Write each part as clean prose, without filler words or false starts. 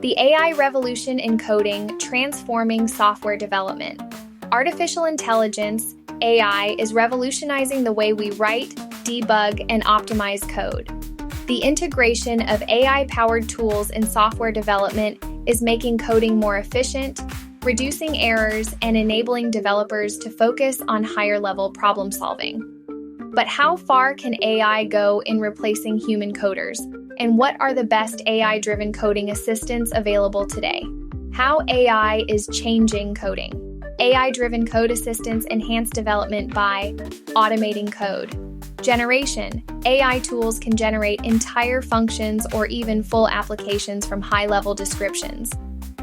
The AI revolution in coding, transforming software development. Artificial intelligence, AI, is revolutionizing the way we write, debug, and optimize code. The integration of AI-powered tools in software development is making coding more efficient, reducing errors, and enabling developers to focus on higher-level problem solving. But how far can AI go in replacing human coders? And what are the best AI-driven coding assistants available today? How AI is changing coding. AI-driven code assistants enhance development by automating code. Generation. AI tools can generate entire functions or even full applications from high-level descriptions.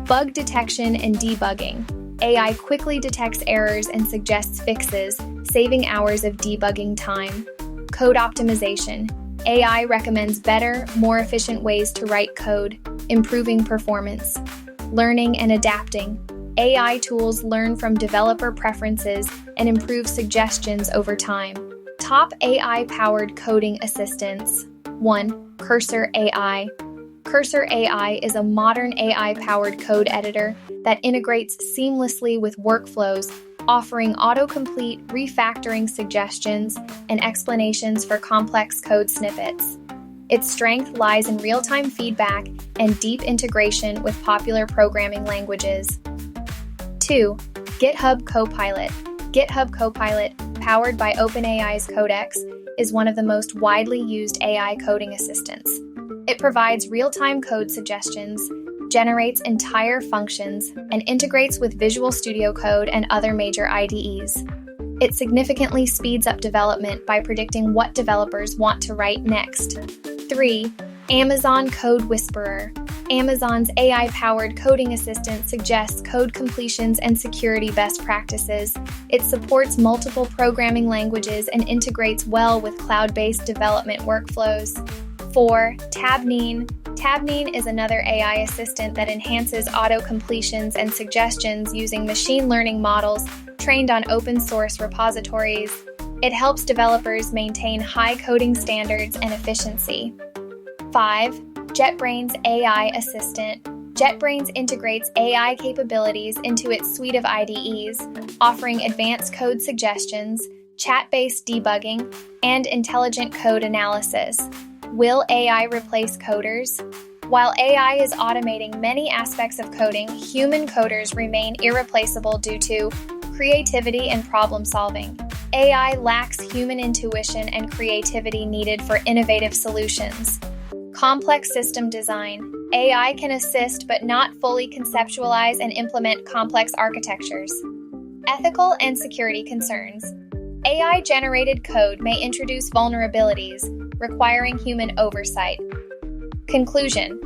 Bug detection and debugging. AI quickly detects errors and suggests fixes, saving hours of debugging time. Code optimization. AI recommends better, more efficient ways to write code, improving performance. Learning and adapting. AI tools learn from developer preferences and improve suggestions over time. Top AI-powered coding assistants. 1. Cursor AI. Cursor AI is a modern AI-powered code editor that integrates seamlessly with workflows, offering autocomplete, refactoring suggestions, and explanations for complex code snippets. Its strength lies in real-time feedback and deep integration with popular programming languages. 2. GitHub Copilot. GitHub Copilot, powered by OpenAI's Codex, is one of the most widely used AI coding assistants. It provides real-time code suggestions, generates entire functions, and integrates with Visual Studio Code and other major IDEs. It significantly speeds up development by predicting what developers want to write next. 3. Amazon Code Whisperer. Amazon's AI-powered coding assistant suggests code completions and security best practices. It supports multiple programming languages and integrates well with cloud-based development workflows. 4. Tabnine. Tabnine is another AI assistant that enhances auto-completions and suggestions using machine learning models trained on open-source repositories. It helps developers maintain high coding standards and efficiency. 5. JetBrains AI Assistant. JetBrains integrates AI capabilities into its suite of IDEs, offering advanced code suggestions, chat-based debugging, and intelligent code analysis. Will AI replace coders? While AI is automating many aspects of coding, human coders remain irreplaceable due to creativity and problem solving. AI lacks human intuition and creativity needed for innovative solutions. Complex system design. AI can assist but not fully conceptualize and implement complex architectures. Ethical and security concerns. AI-generated code may introduce vulnerabilities, requiring human oversight. Conclusion.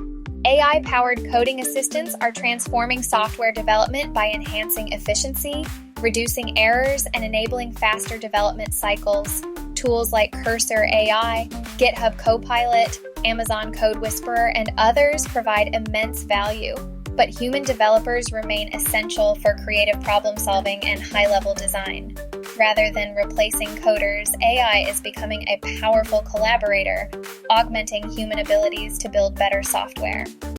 AI-powered coding assistants are transforming software development by enhancing efficiency, reducing errors, and enabling faster development cycles. Tools like Cursor AI, GitHub Copilot, Amazon Code Whisperer, and others provide immense value, but human developers remain essential for creative problem solving and high-level design. Rather than replacing coders, AI is becoming a powerful collaborator, augmenting human abilities to build better software.